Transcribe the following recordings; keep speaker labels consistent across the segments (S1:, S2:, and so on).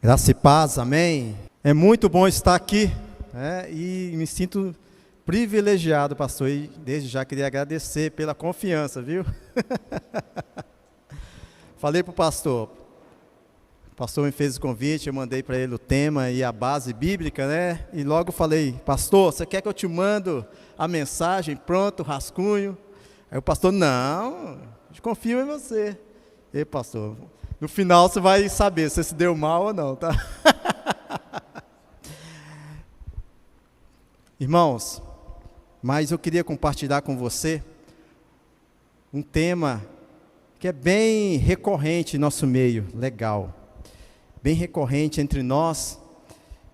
S1: Graça e paz, amém. É muito bom estar aqui, e me sinto privilegiado, pastor, e desde já queria agradecer pela confiança, viu? Falei para o pastor me fez o convite, eu mandei para ele o tema e a base bíblica, e logo falei, pastor, você quer que eu te mando a mensagem, pronto, rascunho? Aí o pastor, não, eu confio em você. E pastor, no final você vai saber se deu mal ou não, tá? Irmãos, mas eu queria compartilhar com você um tema que é bem recorrente em nosso meio, legal, bem recorrente entre nós,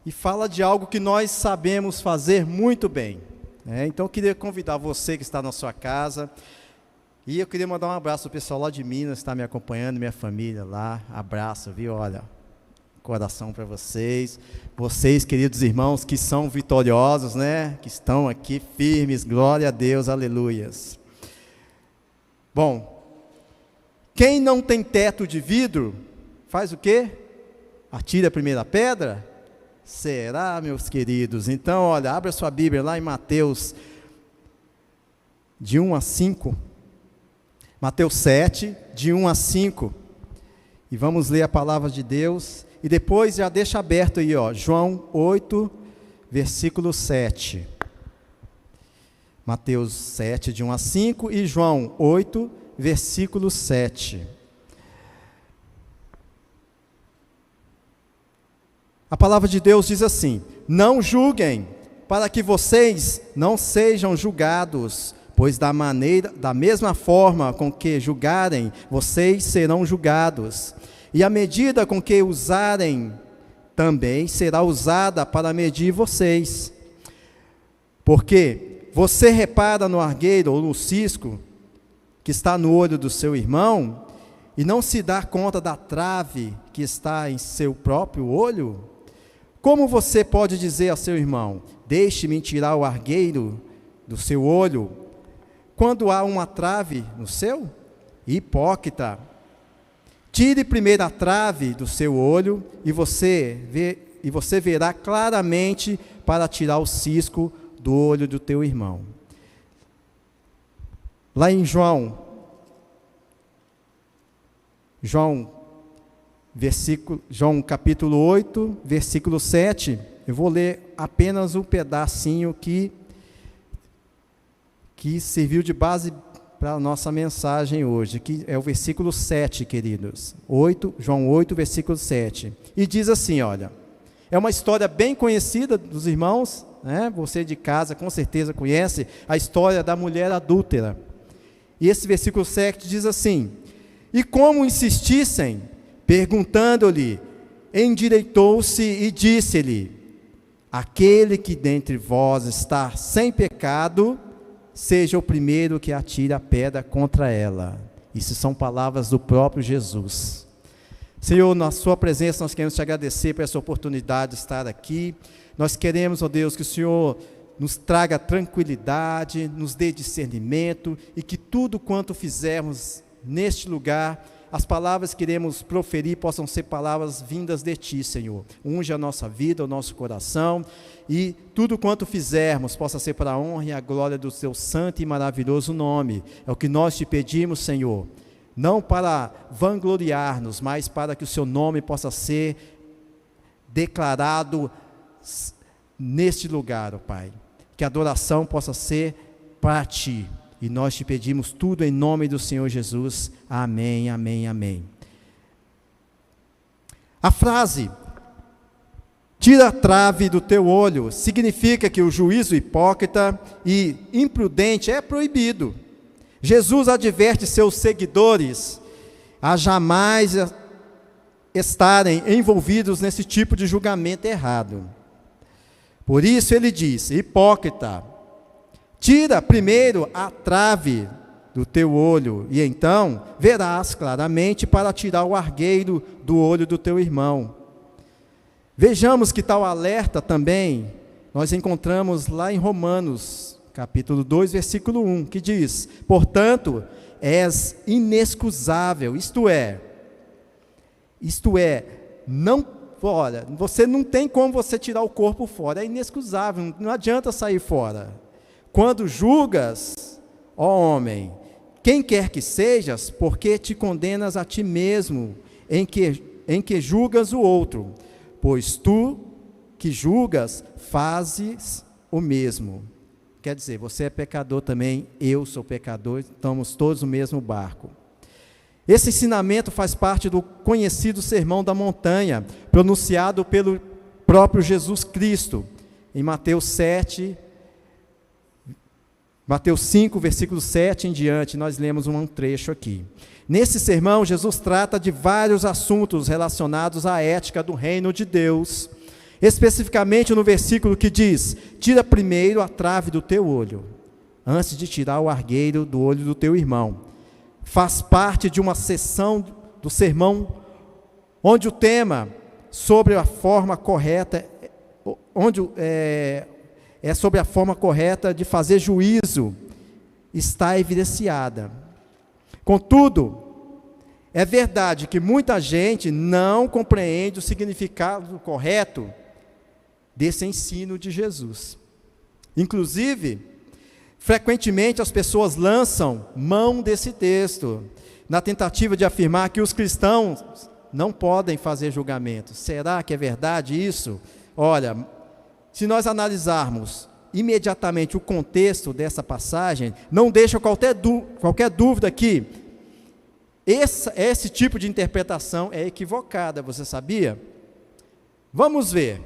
S1: e fala de algo que nós sabemos fazer muito bem, Então eu queria convidar você que está na sua casa, e eu queria mandar um abraço ao pessoal lá de Minas, que está me acompanhando, minha família lá, abraço, viu, olha, coração para vocês, queridos irmãos, que são vitoriosos, que estão aqui firmes, glória a Deus, aleluias. Bom, quem não tem teto de vidro, faz o quê? Atira a primeira pedra? Será, meus queridos? Então, olha, abra sua Bíblia lá em Mateus, de 1 a 5, Mateus 7, de 1 a 5, e vamos ler a palavra de Deus, e depois já deixa aberto aí, João 8, versículo 7, Mateus 7, de 1 a 5, e João 8, versículo 7, a palavra de Deus diz assim: não julguem, para que vocês não sejam julgados, pois da mesma forma com que julgarem, vocês serão julgados, e a medida com que usarem, também será usada para medir vocês. Porque você repara no argueiro ou no cisco que está no olho do seu irmão, e não se dá conta da trave que está em seu próprio olho? Como você pode dizer ao seu irmão, deixe-me tirar o argueiro do seu olho, quando há uma trave no seu? Hipócrita, tire primeiro a trave do seu olho, e você verá claramente para tirar o cisco do olho do teu irmão. Lá em João capítulo 8, versículo 7, eu vou ler apenas um pedacinho que serviu de base para a nossa mensagem hoje, que é o versículo 7, queridos, João 8, versículo 7, e diz assim, olha, é uma história bem conhecida dos irmãos, você de casa com certeza conhece a história da mulher adúltera, e esse versículo 7 diz assim: e como insistissem, perguntando-lhe, endireitou-se e disse-lhe, aquele que dentre vós está sem pecado, seja o primeiro que atire a pedra contra ela. Isso são palavras do próprio Jesus. Senhor, na sua presença nós queremos te agradecer por essa oportunidade de estar aqui. Nós queremos, ó Deus, que o Senhor nos traga tranquilidade, nos dê discernimento, e que tudo quanto fizermos neste lugar, as palavras que iremos proferir possam ser palavras vindas de Ti, Senhor. Unge a nossa vida, o nosso coração, e tudo quanto fizermos possa ser para a honra e a glória do Teu santo e maravilhoso nome. É o que nós te pedimos, Senhor, não para vangloriar-nos, mas para que o Seu nome possa ser declarado neste lugar, ó Pai. Que a adoração possa ser para Ti. E nós te pedimos tudo em nome do Senhor Jesus. Amém, amém, amém. A frase, tira a trave do teu olho, significa que o juízo hipócrita e imprudente é proibido. Jesus adverte seus seguidores a jamais estarem envolvidos nesse tipo de julgamento errado. Por isso ele diz, hipócrita, tira primeiro a trave do teu olho, e então verás claramente para tirar o argueiro do olho do teu irmão. Vejamos que tal alerta também nós encontramos lá em Romanos, capítulo 2, versículo 1, que diz, portanto, és inexcusável, isto é, não olha, você não tem como você tirar o corpo fora, é inexcusável, não adianta sair fora. Quando julgas, ó homem, quem quer que sejas, porque te condenas a ti mesmo, em que julgas o outro, pois tu que julgas, fazes o mesmo. Quer dizer, você é pecador também, eu sou pecador, estamos todos no mesmo barco. Esse ensinamento faz parte do conhecido Sermão da Montanha, pronunciado pelo próprio Jesus Cristo, em Mateus 5, versículo 7 em diante, nós lemos um trecho aqui. Nesse sermão, Jesus trata de vários assuntos relacionados à ética do reino de Deus, especificamente no versículo que diz: tira primeiro a trave do teu olho, antes de tirar o argueiro do olho do teu irmão. Faz parte de uma sessão do sermão, onde o tema sobre a forma correta, sobre a forma correta de fazer juízo, está evidenciada. Contudo, é verdade que muita gente não compreende o significado correto desse ensino de Jesus. Inclusive, frequentemente as pessoas lançam mão desse texto, na tentativa de afirmar que os cristãos não podem fazer julgamento. Será que é verdade isso? Olha, se nós analisarmos imediatamente o contexto dessa passagem, não deixa qualquer dúvida que esse tipo de interpretação é equivocada, você sabia? Vamos ver.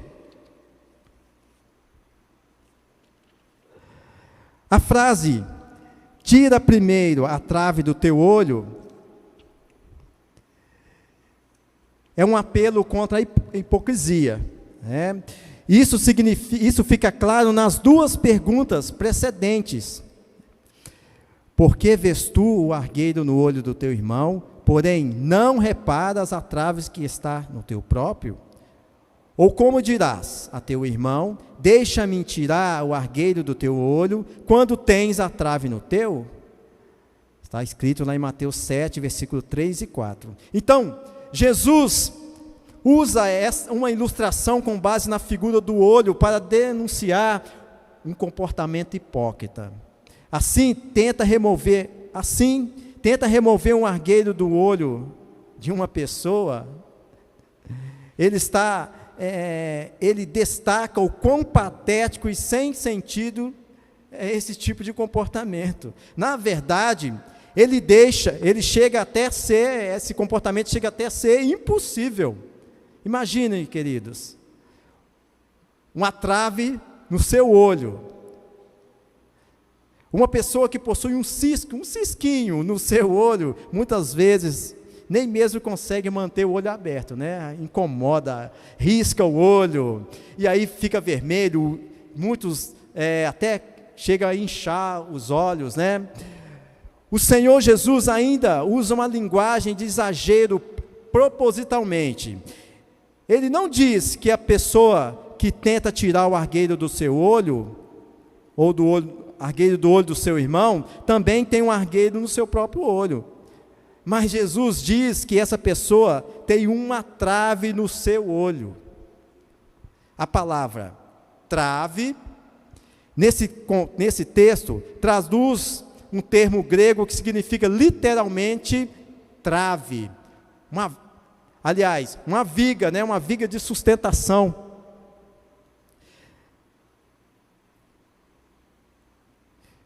S1: A frase, tira primeiro a trave do teu olho, é um apelo contra a hipocrisia, né? Isso fica claro nas duas perguntas precedentes. Por que vês tu o argueiro no olho do teu irmão, porém não reparas a trave que está no teu próprio? Ou como dirás a teu irmão, deixa-me tirar o argueiro do teu olho, quando tens a trave no teu? Está escrito lá em Mateus 7, versículo 3 e 4. Então, Jesus usa uma ilustração com base na figura do olho para denunciar um comportamento hipócrita. Assim, tenta remover um argueiro do olho de uma pessoa. Ele destaca o quão patético e sem sentido é esse tipo de comportamento. Na verdade, esse comportamento chega até a ser impossível. Imaginem, queridos, uma trave no seu olho. Uma pessoa que possui um cisquinho no seu olho, muitas vezes nem mesmo consegue manter o olho aberto, né? Incomoda, risca o olho, e aí fica vermelho, muitos até chegam a inchar os olhos, né? O Senhor Jesus ainda usa uma linguagem de exagero propositalmente. Ele não diz que a pessoa que tenta tirar o argueiro do seu olho, ou argueiro do olho do seu irmão, também tem um argueiro no seu próprio olho. Mas Jesus diz que essa pessoa tem uma trave no seu olho. A palavra trave, nesse texto, traduz um termo grego que significa literalmente trave. Uma viga, né? Uma viga de sustentação.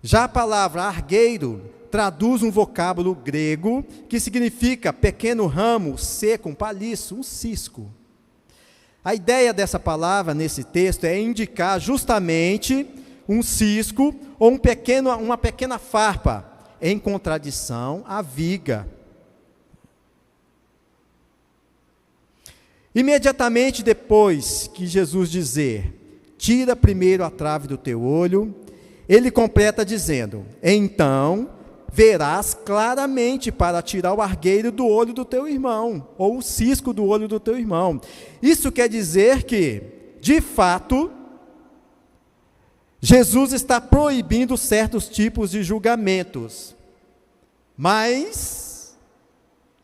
S1: Já a palavra argueiro traduz um vocábulo grego que significa pequeno ramo seco, um palhiço, um cisco. A ideia dessa palavra nesse texto é indicar justamente um cisco ou uma pequena farpa, em contradição à viga. Imediatamente depois que Jesus dizer, tira primeiro a trave do teu olho, ele completa dizendo, então verás claramente para tirar o argueiro do olho do teu irmão, ou o cisco do olho do teu irmão. Isso quer dizer que, de fato, Jesus está proibindo certos tipos de julgamentos, mas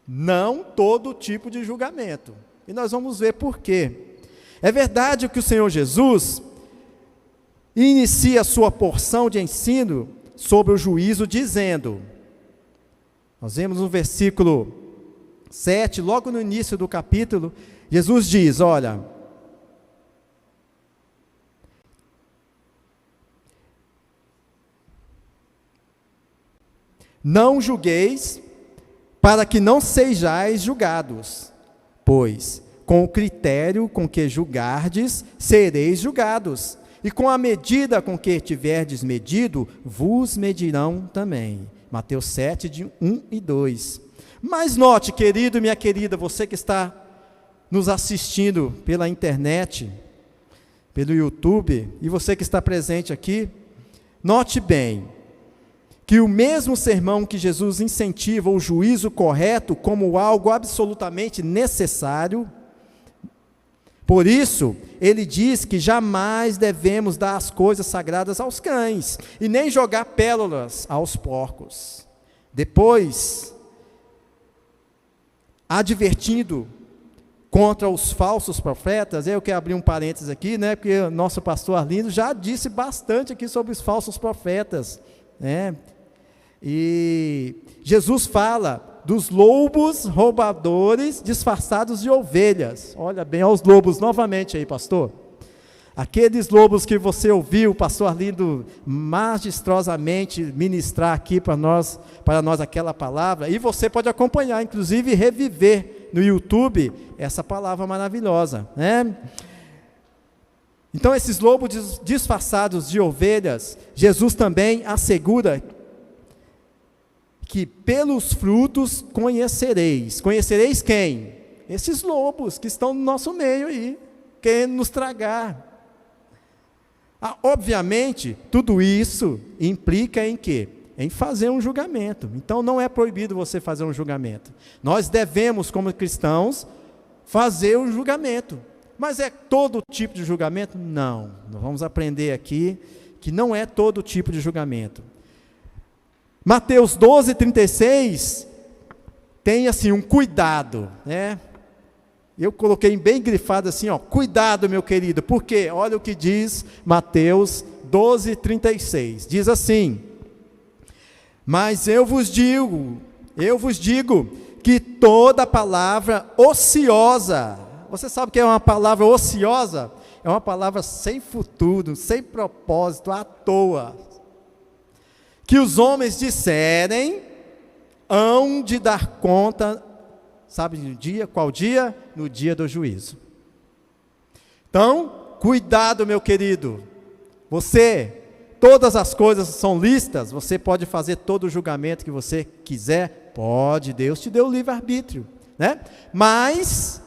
S1: não todo tipo de julgamento. E nós vamos ver por quê. É verdade que o Senhor Jesus inicia a sua porção de ensino sobre o juízo dizendo, nós vemos no versículo 7, logo no início do capítulo, Jesus diz, olha, não julgueis para que não sejais julgados, pois com o critério com que julgardes, sereis julgados, e com a medida com que tiverdes medido, vos medirão também. Mateus 7, de 1 e 2. Mas note, querido e minha querida, você que está nos assistindo pela internet, pelo YouTube, e você que está presente aqui, note bem, que o mesmo sermão que Jesus incentiva o juízo correto como algo absolutamente necessário, por isso, ele diz que jamais devemos dar as coisas sagradas aos cães, e nem jogar pérolas aos porcos. Depois, advertindo contra os falsos profetas, eu quero abrir um parênteses aqui, né, porque o nosso pastor Arlindo já disse bastante aqui sobre os falsos profetas, né, e Jesus fala dos lobos roubadores disfarçados de ovelhas. Olha bem, olha os lobos novamente aí, pastor. Aqueles lobos que você ouviu o pastor Arlindo magistrosamente ministrar aqui para nós aquela palavra, e você pode acompanhar, inclusive reviver no YouTube essa palavra maravilhosa, né? Então, esses lobos disfarçados de ovelhas, Jesus também assegura que pelos frutos conhecereis. Conhecereis quem? Esses lobos que estão no nosso meio aí, querendo nos tragar. Obviamente, tudo isso implica em quê? Em fazer um julgamento. Então, não é proibido você fazer um julgamento. Nós devemos, como cristãos, fazer um julgamento. Mas é todo tipo de julgamento? Não. Nós vamos aprender aqui que não é todo tipo de julgamento. Mateus 12, 36, tem assim um cuidado, né? Eu coloquei bem grifado assim, ó, cuidado, meu querido, porque olha o que diz Mateus 12, 36, diz assim, mas eu vos digo que toda palavra ociosa, você sabe o que é uma palavra ociosa? É uma palavra sem futuro, sem propósito, à toa, que os homens disserem, hão de dar conta, sabe no dia? Qual dia? No dia do juízo. Então, cuidado, meu querido. Todas as coisas são listas, você pode fazer todo o julgamento que você quiser, pode, Deus te deu o livre-arbítrio, né? Mas,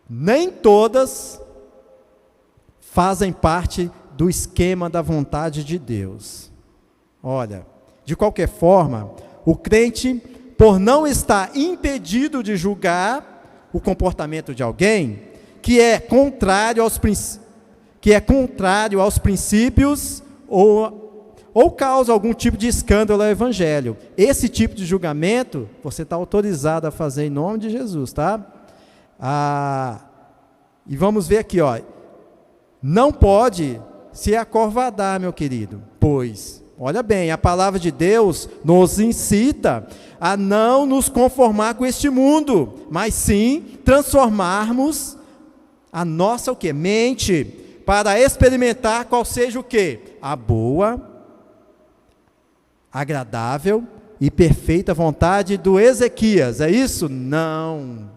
S1: nem todas fazem parte do esquema da vontade de Deus. Olha, de qualquer forma, o crente, por não estar impedido de julgar o comportamento de alguém, que é contrário aos princípios ou causa algum tipo de escândalo ao evangelho, esse tipo de julgamento, você está autorizado a fazer em nome de Jesus, tá? E vamos ver aqui, ó, não pode se acovardar, meu querido, pois... Olha bem, a palavra de Deus nos incita a não nos conformar com este mundo, mas sim transformarmos a nossa o quê? Mente, para experimentar qual seja o quê? A boa, agradável e perfeita vontade do Ezequias. É isso? Não.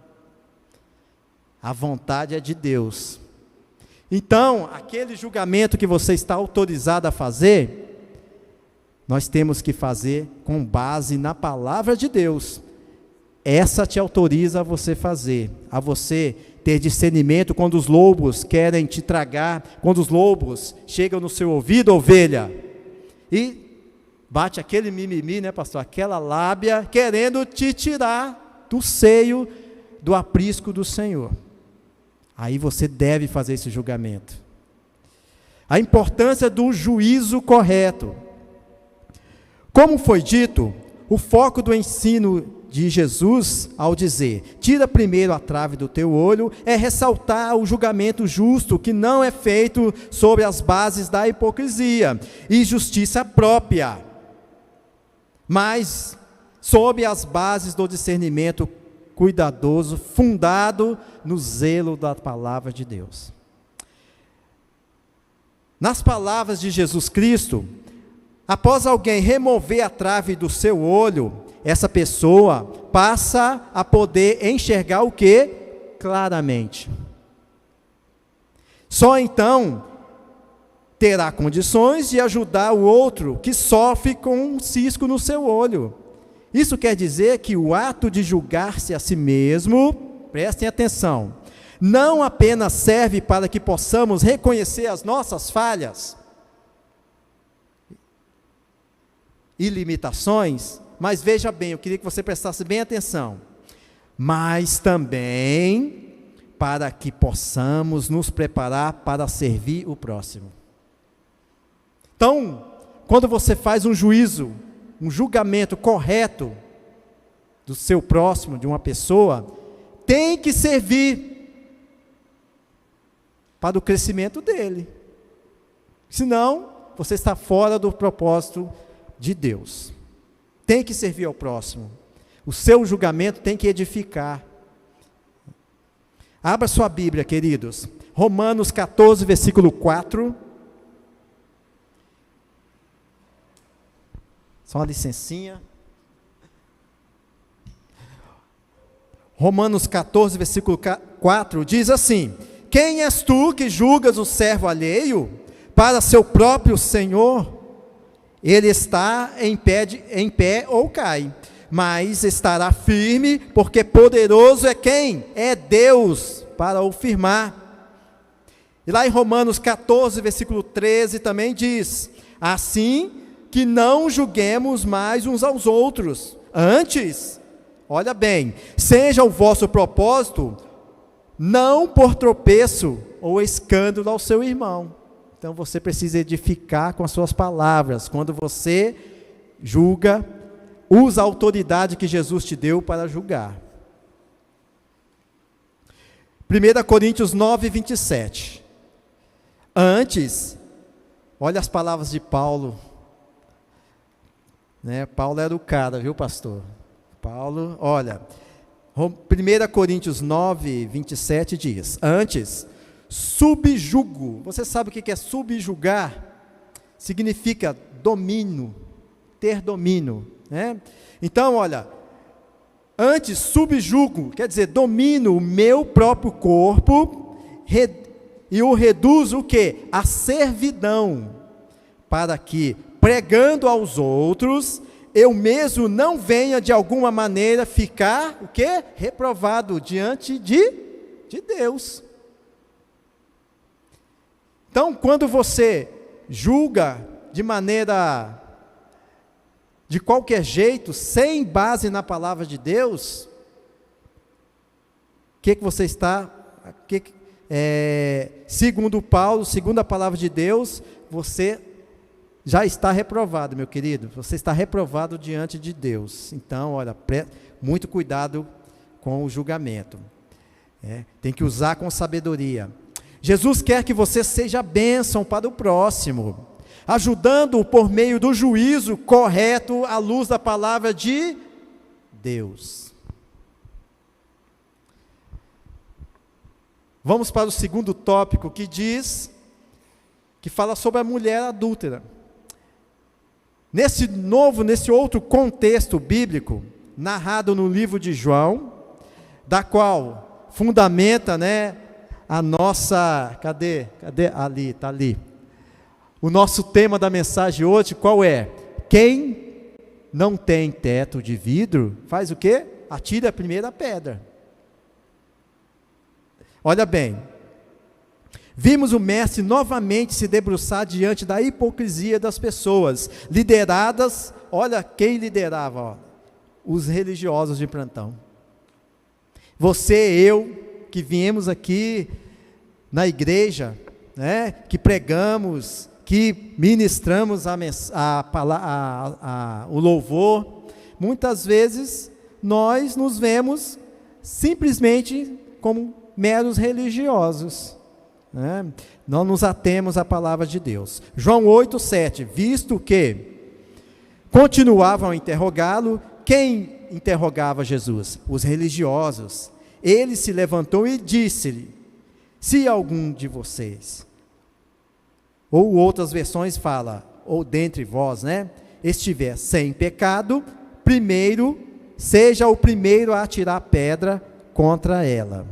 S1: A vontade é de Deus. Então, aquele julgamento que você está autorizado a fazer, nós temos que fazer com base na palavra de Deus. Essa te autoriza a você fazer, a você ter discernimento quando os lobos querem te tragar, quando os lobos chegam no seu ouvido, ovelha, e bate aquele mimimi, né, pastor? Aquela lábia querendo te tirar do seio do aprisco do Senhor. Aí você deve fazer esse julgamento. A importância do juízo correto. Como foi dito, o foco do ensino de Jesus ao dizer: tira primeiro a trave do teu olho, é ressaltar o julgamento justo que não é feito sobre as bases da hipocrisia e justiça própria, mas sob as bases do discernimento cuidadoso, fundado no zelo da palavra de Deus. Nas palavras de Jesus Cristo, após alguém remover a trave do seu olho, essa pessoa passa a poder enxergar o quê? Claramente. Só então terá condições de ajudar o outro que sofre com um cisco no seu olho. Isso quer dizer que o ato de julgar-se a si mesmo, prestem atenção, não apenas serve para que possamos reconhecer as nossas falhas e limitações, mas veja bem, eu queria que você prestasse bem atenção, mas também para que possamos nos preparar para servir o próximo. Então, quando você faz um juízo, um julgamento correto do seu próximo, de uma pessoa, tem que servir para o crescimento dele. Senão, você está fora do propósito de Deus. Tem que servir ao próximo. O seu julgamento tem que edificar. Abra sua Bíblia, queridos. Romanos 14, versículo 4. Só uma licencinha. Romanos 14, versículo 4, diz assim: quem és tu que julgas o servo alheio para seu próprio Senhor? Ele está em pé ou cai, mas estará firme, porque poderoso é quem? É Deus para o firmar. E lá em Romanos 14, versículo 13 também diz: assim que não julguemos mais uns aos outros, antes, olha bem, seja o vosso propósito não por tropeço ou escândalo ao seu irmão. Então você precisa edificar com as suas palavras. Quando você julga, usa a autoridade que Jesus te deu para julgar. 1 Coríntios 9, 27. Antes, olha as palavras de Paulo. Paulo era o cara, viu, pastor? Paulo, olha, 1 Coríntios 9, 27 diz: antes, subjugo. Você sabe o que é subjugar? Significa domínio, ter domínio, né? Então, olha, antes subjugo, quer dizer, domino o meu próprio corpo e o reduzo o quê? A servidão, para que, pregando aos outros, eu mesmo não venha de alguma maneira ficar, o quê? Reprovado diante de Deus. Então, quando você julga de maneira, de qualquer jeito, sem base na palavra de Deus, o que você está, segundo Paulo, segundo a palavra de Deus, você já está reprovado, meu querido. Você está reprovado diante de Deus. Então, olha, muito cuidado com o julgamento. Tem que usar com sabedoria. Jesus quer que você seja bênção para o próximo, ajudando-o por meio do juízo correto à luz da palavra de Deus. Vamos para o segundo tópico, que fala sobre a mulher adúltera. Nesse outro contexto bíblico, narrado no livro de João, da qual fundamenta, a nossa, cadê ali, está ali, o nosso tema da mensagem hoje, qual é? Quem não tem teto de vidro, faz o quê? Atira a primeira pedra. Olha bem, vimos o mestre novamente se debruçar diante da hipocrisia das pessoas, lideradas, olha quem liderava, os religiosos de plantão. Você e eu, que viemos aqui na igreja, que pregamos, que ministramos o louvor, muitas vezes nós nos vemos simplesmente como meros religiosos, né? Não nos atemos à palavra de Deus. João 8:7, visto que continuavam a interrogá-lo, quem interrogava Jesus? Os religiosos. Ele se levantou e disse-lhe: se algum de vocês, ou outras versões fala, ou dentre vós, né, estiver sem pecado, primeiro, seja o primeiro a atirar pedra contra ela.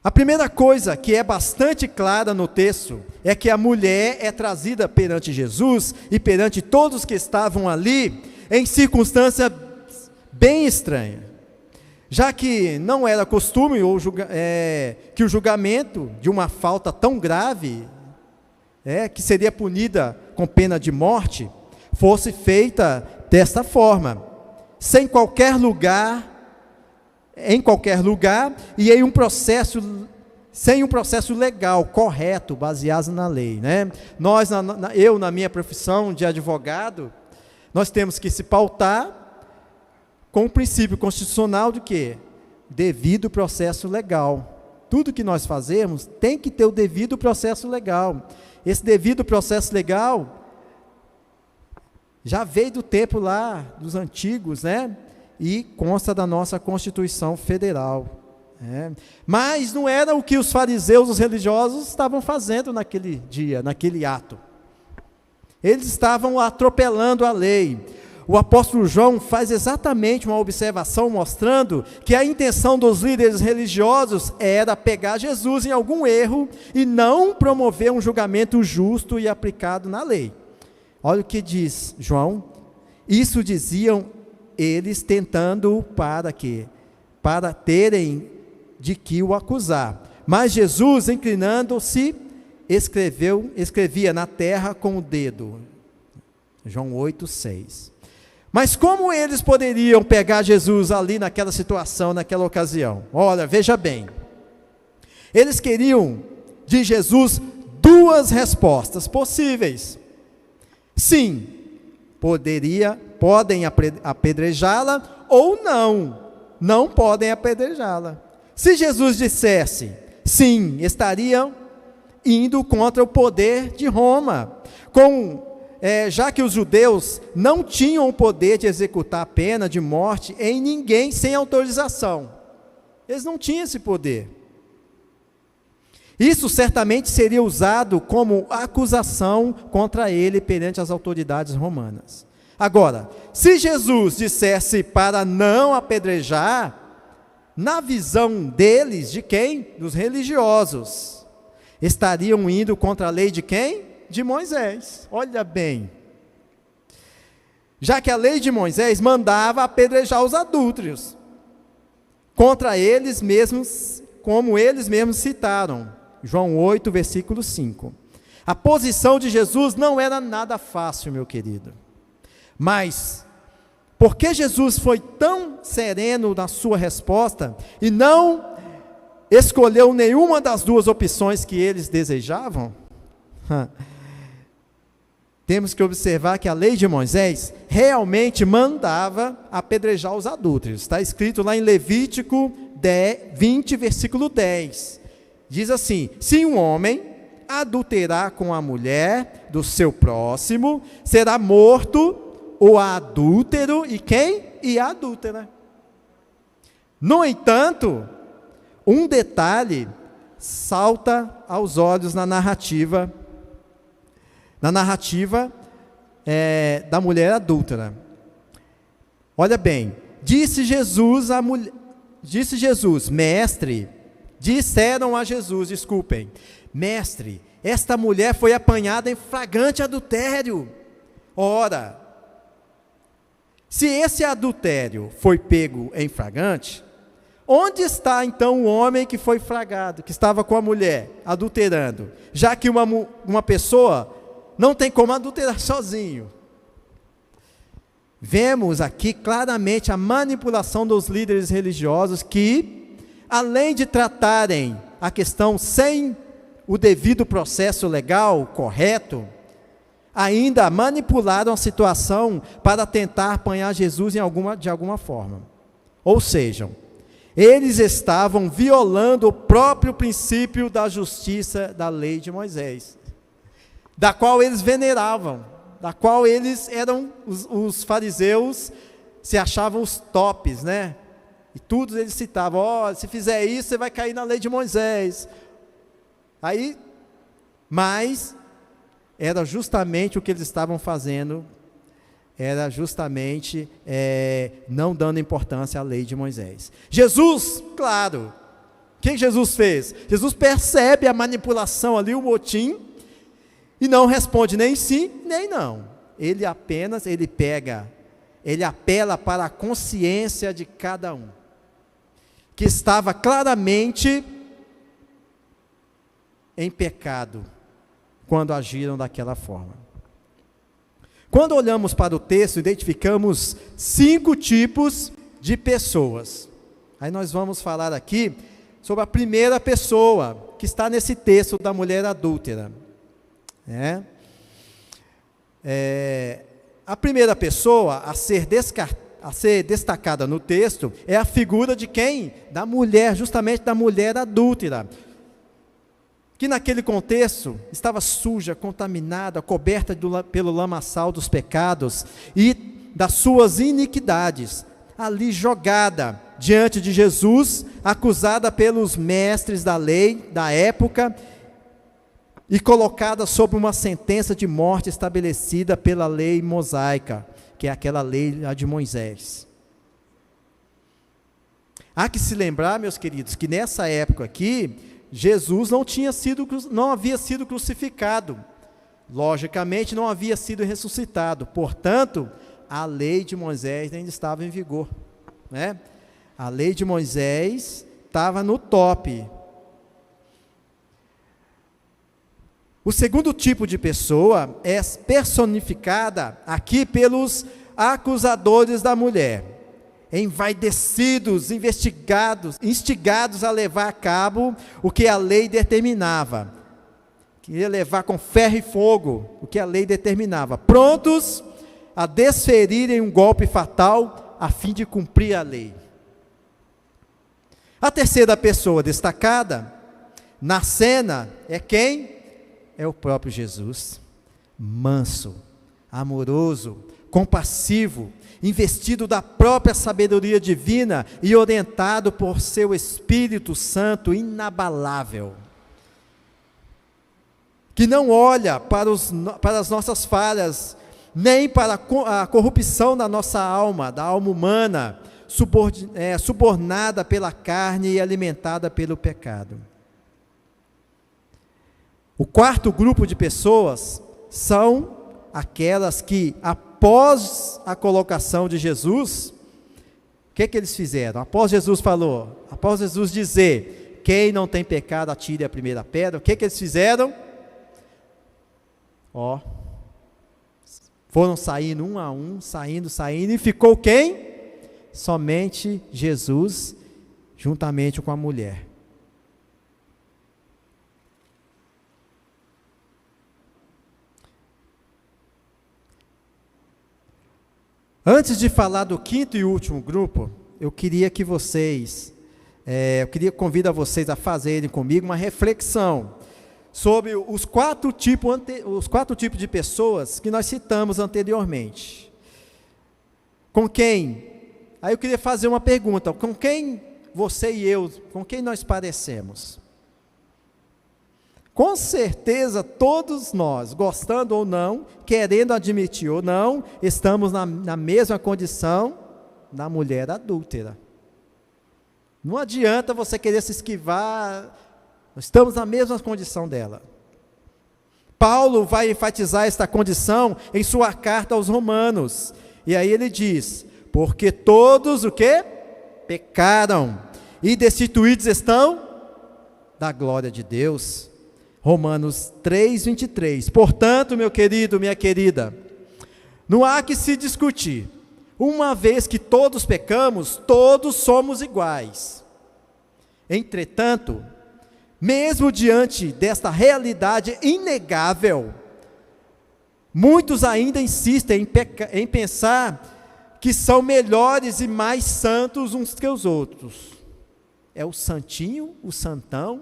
S1: A primeira coisa que é bastante clara no texto é que a mulher é trazida perante Jesus e perante todos que estavam ali em circunstância bem estranha, já que não era costume que o julgamento de uma falta tão grave, que seria punida com pena de morte, fosse feita desta forma, em qualquer lugar e em um processo, sem um processo legal, correto, baseado na lei, né? Eu na minha profissão de advogado, nós temos que se pautar com o princípio constitucional de quê? Devido processo legal. Tudo que nós fazemos tem que ter o devido processo legal. Esse devido processo legal já veio do tempo lá dos antigos, né? E consta da nossa Constituição Federal. Mas não era o que os fariseus, os religiosos, estavam fazendo naquele dia, naquele ato. Eles estavam atropelando a lei. O apóstolo João faz exatamente uma observação mostrando que a intenção dos líderes religiosos era pegar Jesus em algum erro e não promover um julgamento justo e aplicado na lei. Olha o que diz João: isso diziam eles tentando para quê? Para terem de que o acusar. Mas Jesus, inclinando-se, escrevia na terra com o dedo. João 8:6. Mas como eles poderiam pegar Jesus ali naquela situação, naquela ocasião? Olha, veja bem. Eles queriam de Jesus duas respostas possíveis. Sim, podem apedrejá-la, ou não podem apedrejá-la. Se Jesus dissesse sim, estariam indo contra o poder de Roma, já que os judeus não tinham o poder de executar a pena de morte em ninguém sem autorização. Eles não tinham esse poder. Isso certamente seria usado como acusação contra ele perante as autoridades romanas. Agora, se Jesus dissesse para não apedrejar, na visão deles, de quem? Dos religiosos, estariam indo contra a lei de quem? De Moisés. Olha bem, já que a lei de Moisés mandava apedrejar os adúlteros, contra eles mesmos, como eles mesmos citaram, João 8, versículo 5. A posição de Jesus não era nada fácil, meu querido. Mas, por que Jesus foi tão sereno na sua resposta e não escolheu nenhuma das duas opções que eles desejavam? Temos que observar que a lei de Moisés realmente mandava apedrejar os adúlteros. Está escrito lá em Levítico 20, versículo 10. Diz assim: se um homem adulterar com a mulher do seu próximo, será morto o adúltero e quem? E a adúltera. No entanto, um detalhe salta aos olhos na narrativa da mulher adúltera. Olha bem, disse Jesus, mestre, disseram a Jesus, mestre, esta mulher foi apanhada em flagrante adultério. Ora, se esse adultério foi pego em flagrante, onde está então o homem que foi flagrado, que estava com a mulher, adulterando? Já que uma pessoa não tem como adulterar sozinho. Vemos aqui claramente a manipulação dos líderes religiosos que, além de tratarem a questão sem o devido processo legal correto, ainda manipularam a situação para tentar apanhar Jesus de alguma forma. Ou seja, eles estavam violando o próprio princípio da justiça da lei de Moisés, da qual eles veneravam, da qual eles eram, os fariseus se achavam os tops, né? E todos eles citavam, se fizer isso, você vai cair na lei de Moisés. Mas era justamente o que eles estavam fazendo, era justamente não dando importância à lei de Moisés. Jesus, claro, o que Jesus fez? Jesus percebe a manipulação ali, o motim, e não responde nem sim, nem não. Ele apela para a consciência de cada um, que estava claramente em pecado, quando agiram daquela forma. Quando olhamos para o texto, identificamos 5 tipos de pessoas. Aí nós vamos falar aqui sobre a primeira pessoa, que está nesse texto da mulher adúltera. A primeira pessoa a ser destacada no texto é a figura de quem? Da mulher, justamente da mulher adúltera, que naquele contexto estava suja, contaminada, coberta pelo lamaçal dos pecados e das suas iniquidades, ali jogada diante de Jesus, acusada pelos mestres da lei da época e colocada sob uma sentença de morte estabelecida pela lei mosaica, que é aquela lei de Moisés. Há que se lembrar, meus queridos, que nessa época aqui, Jesus não havia sido crucificado, logicamente não havia sido ressuscitado, portanto, a lei de Moisés ainda estava em vigor, né? A lei de Moisés estava no top. O segundo tipo de pessoa é personificada aqui pelos acusadores da mulher, envaidecidos, instigados a levar a cabo o que a lei determinava, queria levar com ferro e fogo o que a lei determinava, prontos a desferirem um golpe fatal a fim de cumprir a lei. A terceira pessoa destacada na cena é quem? É o próprio Jesus, manso, amoroso, compassivo, investido da própria sabedoria divina e orientado por seu Espírito Santo inabalável, que não olha para as nossas falhas, nem para a corrupção da nossa alma, da alma humana, subornada pela carne e alimentada pelo pecado. O quarto grupo de pessoas são aquelas que, após a colocação de Jesus, o que eles fizeram? Após Jesus dizer, quem não tem pecado, atire a primeira pedra, o que eles fizeram? Foram saindo um a um, saindo, e ficou quem? Somente Jesus, juntamente com a mulher. Antes de falar do quinto e último grupo, eu queria convidar vocês a fazerem comigo uma reflexão sobre os 4 tipos de pessoas que nós citamos anteriormente. Com quem? Aí eu queria fazer uma pergunta, com quem você e eu, com quem nós parecemos? Com certeza, todos nós, gostando ou não, querendo admitir ou não, estamos na mesma condição da mulher adúltera. Não adianta você querer se esquivar, estamos na mesma condição dela. Paulo vai enfatizar esta condição em sua carta aos Romanos, e aí ele diz, porque todos o quê? Pecaram, e destituídos estão da glória de Deus. Romanos 3:23. Portanto, meu querido, minha querida, não há que se discutir. Uma vez que todos pecamos, todos somos iguais. Entretanto, mesmo diante desta realidade inegável, Muitos ainda insistem em pensar que são melhores e mais santos uns que os outros. É o santinho, o santão,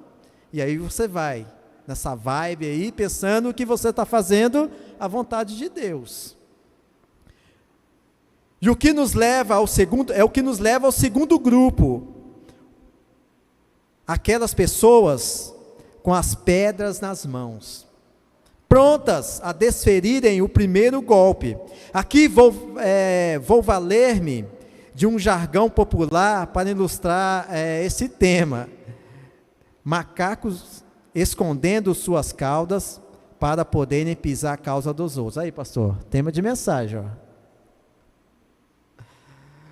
S1: e aí você vai nessa vibe aí, pensando que você está fazendo a vontade de Deus. E o que nos leva ao segundo grupo. Aquelas pessoas com as pedras nas mãos, prontas a desferirem o primeiro golpe. Aqui vou valer-me de um jargão popular para ilustrar esse tema. Macacos escondendo suas caudas para poderem pisar a causa dos outros. Aí, pastor, tema de mensagem. Ó.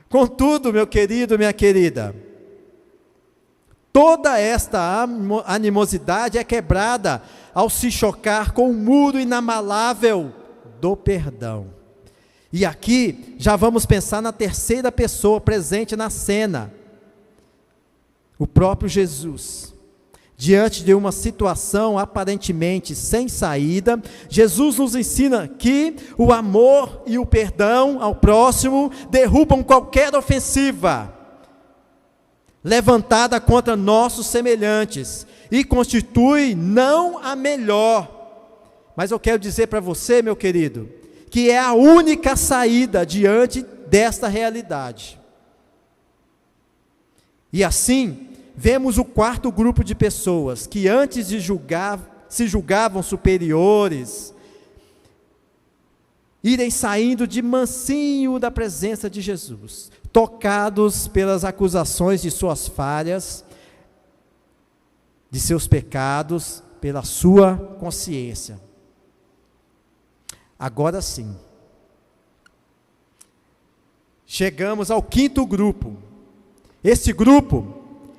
S1: Contudo, meu querido, minha querida, toda esta animosidade é quebrada ao se chocar com o muro inabalável do perdão. E aqui já vamos pensar na terceira pessoa presente na cena, o próprio Jesus. Diante de uma situação aparentemente sem saída, Jesus nos ensina que o amor e o perdão ao próximo derrubam qualquer ofensiva levantada contra nossos semelhantes, e constitui não a melhor, mas eu quero dizer para você, meu querido, que é a única saída diante desta realidade. E assim, vemos o quarto grupo de pessoas, que antes de se julgavam superiores, irem saindo de mansinho da presença de Jesus, tocados pelas acusações de suas falhas, de seus pecados, pela sua consciência. Agora sim, chegamos ao quinto grupo. Esse grupo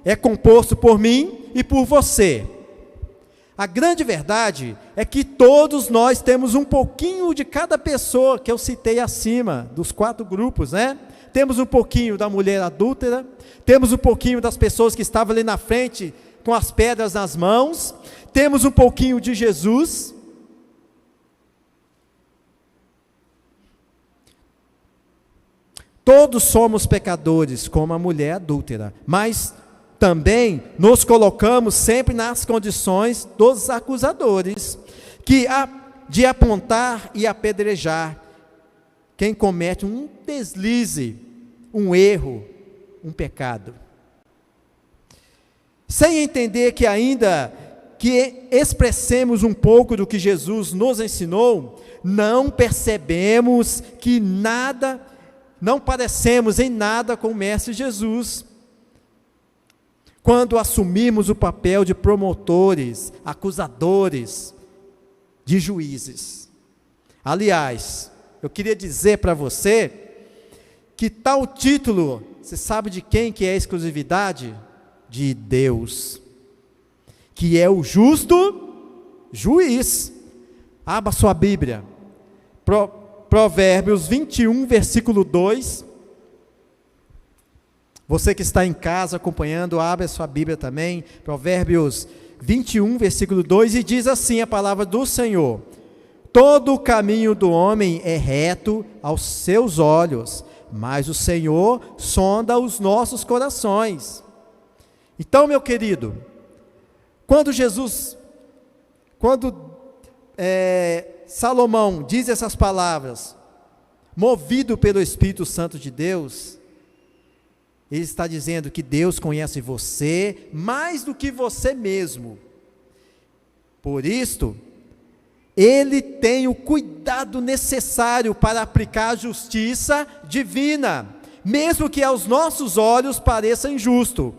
S1: é composto por mim e por você. A grande verdade é que todos nós temos um pouquinho de cada pessoa que eu citei acima, dos 4 grupos, né? Temos um pouquinho da mulher adúltera, temos um pouquinho das pessoas que estavam ali na frente com as pedras nas mãos, temos um pouquinho de Jesus. Todos somos pecadores, como a mulher adúltera, mas também nos colocamos sempre nas condições dos acusadores, de apontar e apedrejar quem comete um deslize, um erro, um pecado. Sem entender que ainda que expressemos um pouco do que Jesus nos ensinou, não percebemos que não parecemos em nada com o Mestre Jesus. Quando assumimos o papel de promotores, acusadores, de juízes. Aliás, eu queria dizer para você que tal título, você sabe de quem que é a exclusividade? De Deus, que é o justo juiz. Abra sua Bíblia, Provérbios 21, versículo 2. Você que está em casa acompanhando, abre a sua Bíblia também, Provérbios 21, versículo 2, e diz assim a palavra do Senhor: todo o caminho do homem é reto aos seus olhos, mas o Senhor sonda os nossos corações. Então, meu querido, quando Salomão diz essas palavras, movido pelo Espírito Santo de Deus, ele está dizendo que Deus conhece você mais do que você mesmo. Por isto, Ele tem o cuidado necessário para aplicar a justiça divina, mesmo que aos nossos olhos pareça injusto,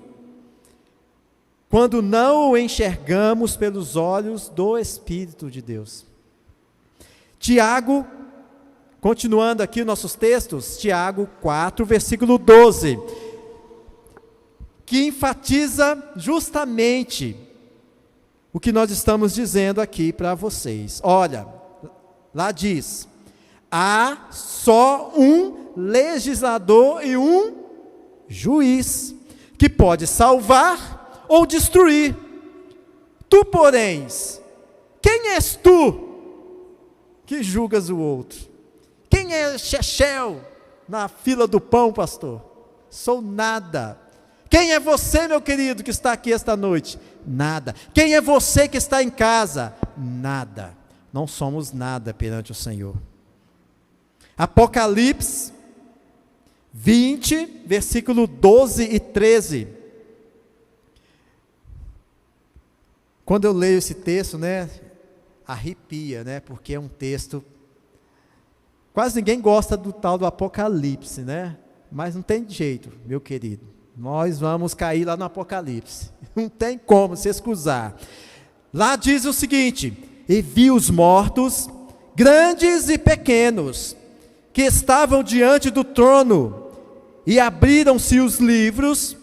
S1: quando não o enxergamos pelos olhos do Espírito de Deus. Tiago, continuando aqui nossos textos, Tiago 4, versículo 12, que enfatiza justamente o que nós estamos dizendo aqui para vocês. Olha, lá diz: há só um legislador e um juiz, que pode salvar ou destruir. Tu, porém, quem és tu que julgas o outro? Quem é Shechel na fila do pão, pastor? Sou nada. Quem é você, meu querido, que está aqui esta noite? Nada. Quem é você que está em casa? Nada. Não somos nada perante o Senhor. Apocalipse 20, versículo 12 e 13. Quando eu leio esse texto, arrepia, porque é um texto, quase ninguém gosta do tal do Apocalipse, mas não tem jeito, meu querido, nós vamos cair lá no Apocalipse, não tem como se excusar. Lá diz o seguinte: e vi os mortos, grandes e pequenos, que estavam diante do trono, e abriram-se os livros,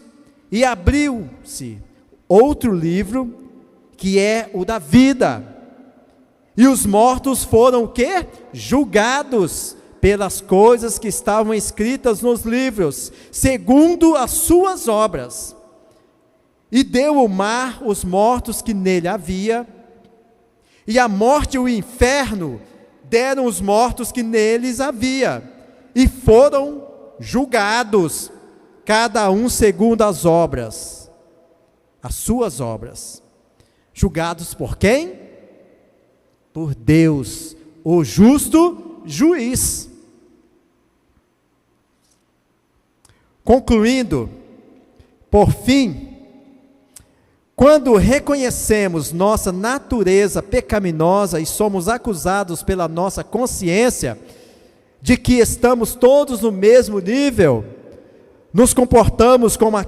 S1: e abriu-se outro livro, que é o da vida, e os mortos foram o quê? Julgados pelas coisas que estavam escritas nos livros, segundo as suas obras. E deu o mar os mortos que nele havia, e a morte e o inferno deram os mortos que neles havia, e foram julgados, cada um segundo as obras, as suas obras. Julgados por quem? Por Deus, o justo juiz. Concluindo, por fim, quando reconhecemos nossa natureza pecaminosa e somos acusados pela nossa consciência de que estamos todos no mesmo nível, nos comportamos como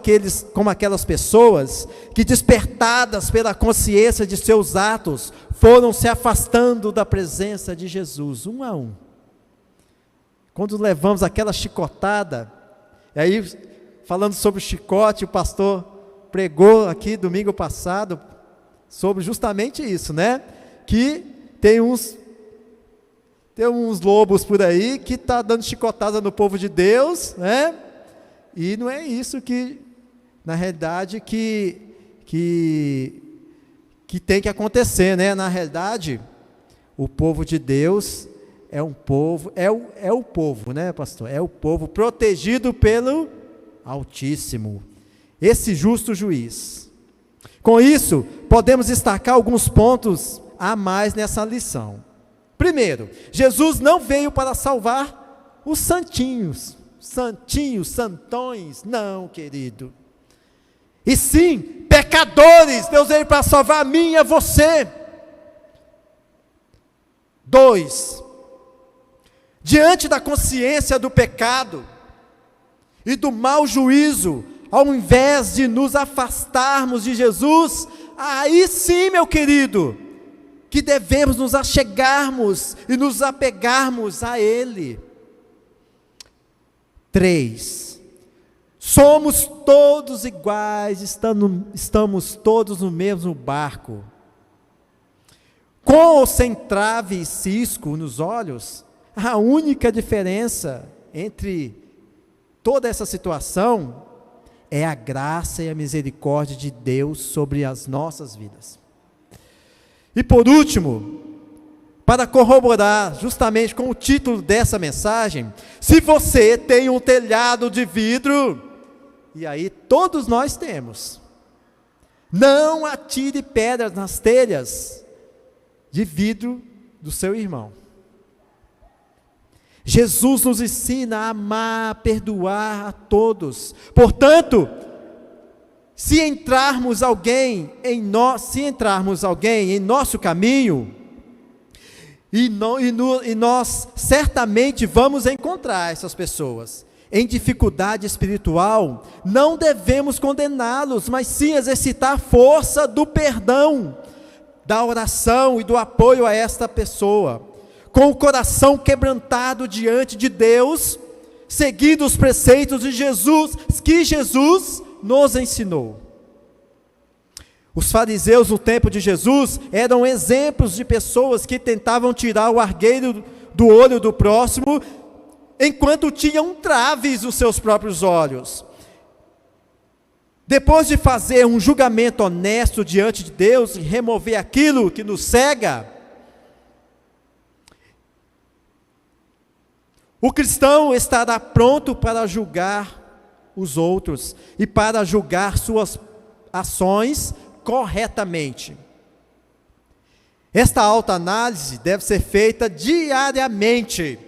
S1: aquelas pessoas que, despertadas pela consciência de seus atos, foram se afastando da presença de Jesus, um a um. Quando levamos aquela chicotada, e aí, falando sobre o chicote, o pastor pregou aqui domingo passado, sobre justamente isso, que tem uns lobos por aí, que está dando chicotada no povo de Deus, e não é isso que, na realidade, que tem que acontecer, Na realidade, o povo de Deus é um povo, é o povo, pastor? É o povo protegido pelo Altíssimo, esse justo juiz. Com isso, podemos destacar alguns pontos a mais nessa lição. Primeiro, Jesus não veio para salvar os santinhos, santões, não, querido. E sim, pecadores. Deus veio para salvar a mim e a você. 2, diante da consciência do pecado e do mau juízo, ao invés de nos afastarmos de Jesus, aí sim, meu querido, que devemos nos achegarmos e nos apegarmos a Ele. 3, somos todos iguais, estamos todos no mesmo barco. Com ou sem trave e cisco nos olhos, a única diferença entre toda essa situação é a graça e a misericórdia de Deus sobre as nossas vidas. E por último, para corroborar justamente com o título dessa mensagem, se você tem um telhado de vidro, e aí todos nós temos, não atire pedras nas telhas de vidro do seu irmão. Jesus nos ensina a amar, a perdoar a todos. Portanto, se entrarmos alguém em nosso caminho, e nós certamente vamos encontrar essas pessoas em dificuldade espiritual, não devemos condená-los, mas sim exercitar a força do perdão, da oração e do apoio a esta pessoa, com o coração quebrantado diante de Deus, seguindo os preceitos de Jesus, que Jesus nos ensinou. Os fariseus no tempo de Jesus eram exemplos de pessoas que tentavam tirar o argueiro do olho do próximo, enquanto tinham traves nos seus próprios olhos. Depois de fazer um julgamento honesto diante de Deus e remover aquilo que nos cega, O cristão estará pronto para julgar os outros e para julgar suas ações corretamente. Esta autoanálise deve ser feita diariamente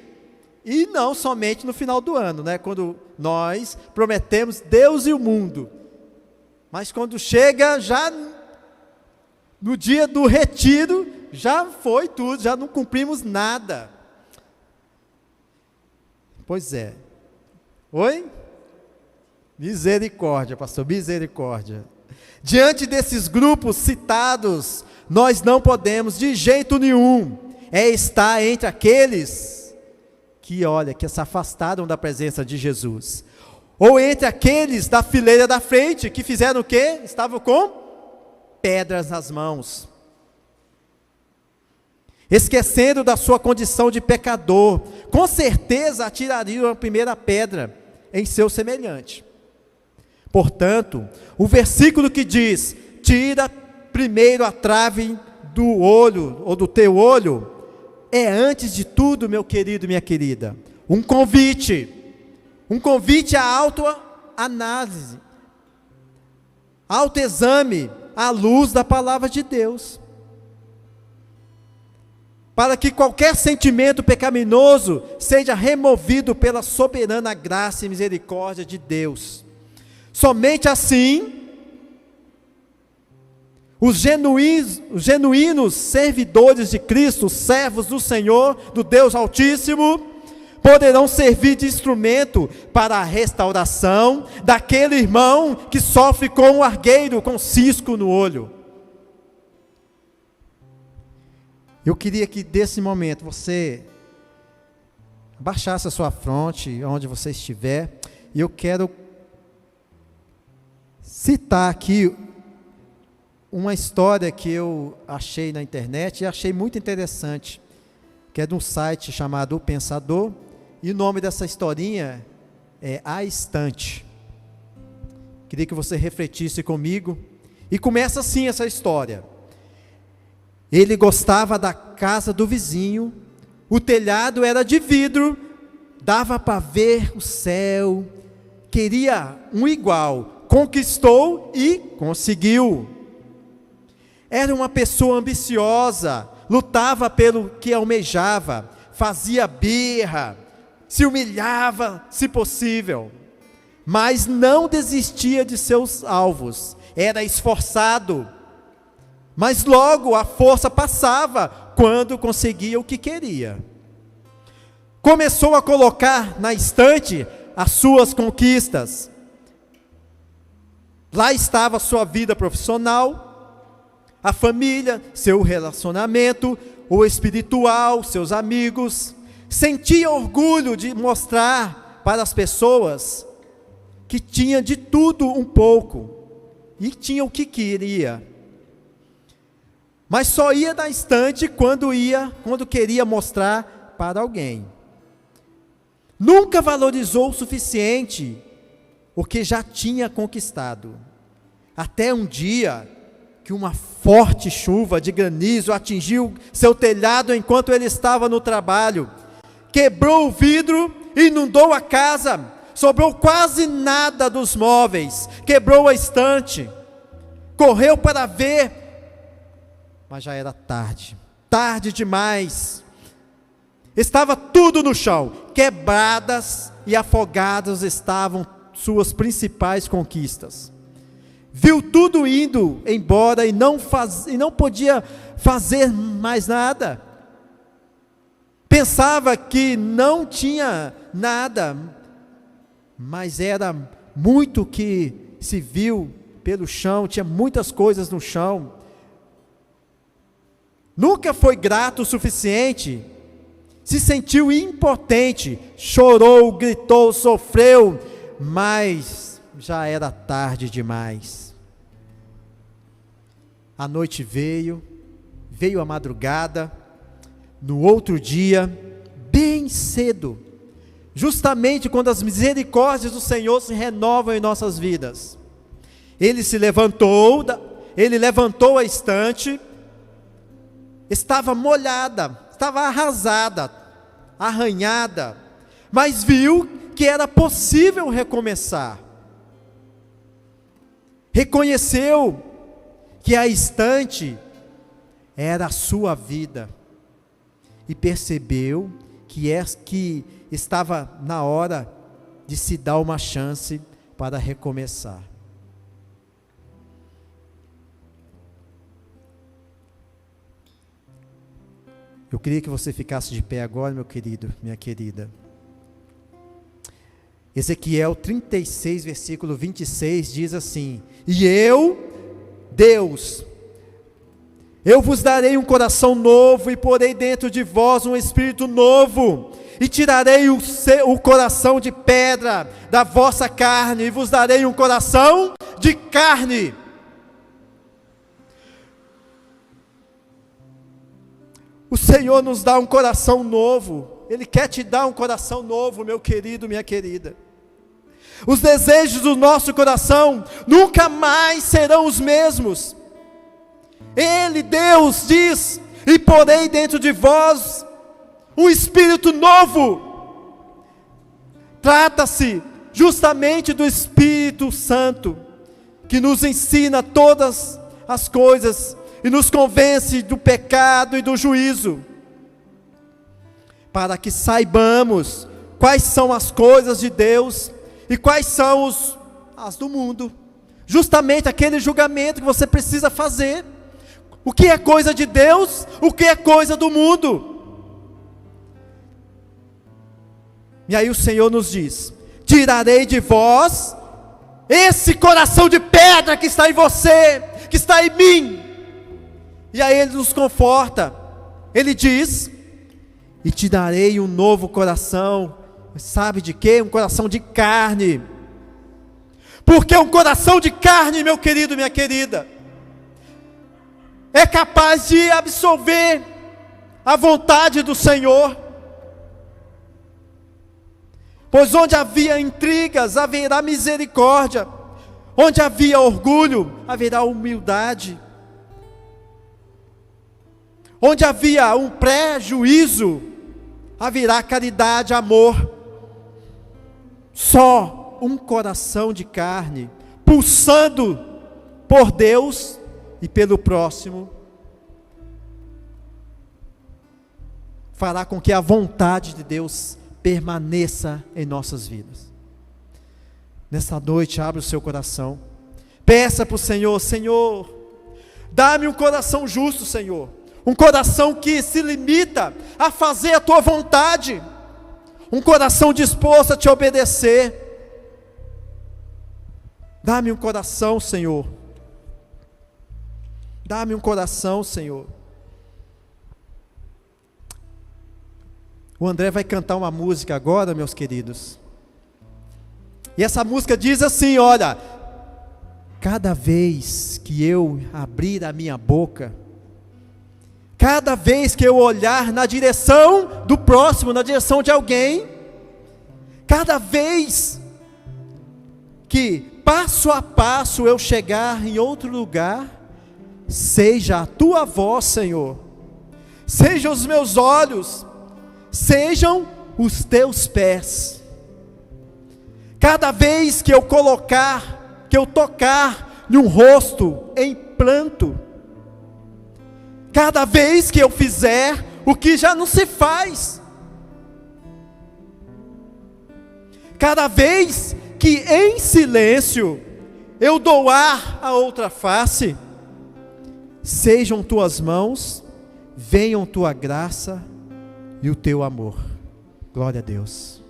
S1: e não somente no final do ano, quando nós prometemos Deus e o mundo. Mas quando chega já no dia do retiro, já foi tudo, já não cumprimos nada. Pois é. Oi? Misericórdia, pastor, misericórdia. Diante desses grupos citados, nós não podemos de jeito nenhum estar entre aqueles que se afastaram da presença de Jesus, ou entre aqueles da fileira da frente, que fizeram o quê? Estavam com pedras nas mãos, esquecendo da sua condição de pecador, com certeza atirariam a primeira pedra em seu semelhante. Portanto, o versículo que diz, tira primeiro a trave do olho, ou do teu olho, é antes de tudo, meu querido e minha querida, um convite à autoanálise, autoexame à luz da palavra de Deus, para que qualquer sentimento pecaminoso seja removido pela soberana graça e misericórdia de Deus. Somente assim, os genuínos servidores de Cristo, servos do Senhor, do Deus Altíssimo, poderão servir de instrumento para a restauração daquele irmão que sofre com um argueiro, com cisco no olho. Eu queria que desse momento você abaixasse a sua fronte, onde você estiver, e eu quero citar aqui uma história que eu achei na internet e achei muito interessante, que é de um site chamado O Pensador, e o nome dessa historinha é A Estante. Queria que você refletisse comigo, e começa assim essa história. Ele gostava da casa do vizinho, o telhado era de vidro, dava para ver o céu, queria um igual, conquistou e conseguiu. Era uma pessoa ambiciosa, lutava pelo que almejava, fazia birra, se humilhava, se possível, mas não desistia de seus alvos, era esforçado, mas logo a força passava quando conseguia o que queria. Começou a colocar na estante as suas conquistas. Lá estava a sua vida profissional, a família, seu relacionamento, o espiritual, seus amigos. Sentia orgulho de mostrar para as pessoas que tinha de tudo um pouco e tinha o que queria. Mas só ia na estante quando queria mostrar para alguém. Nunca valorizou o suficiente o que já tinha conquistado. Até um dia que uma forte chuva de granizo atingiu seu telhado enquanto ele estava no trabalho. Quebrou o vidro, inundou a casa, sobrou quase nada dos móveis, quebrou a estante. Correu para ver, mas já era tarde demais. Estava tudo no chão, quebradas e afogadas estavam suas principais conquistas. Viu tudo indo embora e não podia fazer mais nada. Pensava que não tinha nada, mas era muito que se viu pelo chão, tinha muitas coisas no chão. Nunca foi grato o suficiente, se sentiu impotente, chorou, gritou, sofreu, mas já era tarde demais. A noite veio a madrugada, no outro dia, bem cedo, justamente quando as misericórdias do Senhor se renovam em nossas vidas. Ele levantou a estante, estava molhada, estava arrasada, arranhada, mas viu que era possível recomeçar. Reconheceu que a estante era a sua vida e percebeu que estava na hora de se dar uma chance para recomeçar. Eu queria que você ficasse de pé agora, meu querido, minha querida. Ezequiel 36, versículo 26 diz assim: E eu, Deus, eu vos darei um coração novo e porei dentro de vós um espírito novo, e tirarei o coração de pedra da vossa carne, e vos darei um coração de carne. O Senhor nos dá um coração novo. Ele quer te dar um coração novo, meu querido, minha querida. Os desejos do nosso coração nunca mais serão os mesmos. Ele, Deus, diz: E porei dentro de vós um espírito novo. Trata-se justamente do Espírito Santo, que nos ensina todas as coisas e nos convence do pecado e do juízo, para que saibamos quais são as coisas de Deus e quais são as do mundo. Justamente aquele julgamento que você precisa fazer. O que é coisa de Deus, o que é coisa do mundo. E aí o Senhor nos diz: tirarei de vós esse coração de pedra que está em você, que está em mim. E aí Ele nos conforta. Ele diz: e te darei um novo coração. Sabe de quê? Um coração de carne. Porque um coração de carne, meu querido, minha querida, é capaz de absorver a vontade do Senhor. Pois onde havia intrigas, haverá misericórdia. Onde havia orgulho, haverá humildade. Onde havia um prejuízo, haverá caridade, amor. Só um coração de carne, pulsando por Deus e pelo próximo, fará com que a vontade de Deus permaneça em nossas vidas. Nesta noite, abre o seu coração, peça para o Senhor: Senhor, dá-me um coração justo, Senhor, um coração que se limita a fazer a tua vontade, um coração disposto a te obedecer. Dá-me um coração, Senhor, dá-me um coração, Senhor. O André vai cantar uma música agora, meus queridos, e essa música diz assim: olha, cada vez que eu abrir a minha boca, cada vez que eu olhar na direção do próximo, na direção de alguém, cada vez que passo a passo eu chegar em outro lugar, seja a tua voz, Senhor, sejam os meus olhos, sejam os teus pés. Cada vez que eu tocar num rosto em pranto, cada vez que eu fizer o que já não se faz, cada vez que em silêncio eu doar a outra face, sejam tuas mãos, venham tua graça e o teu amor. Glória a Deus.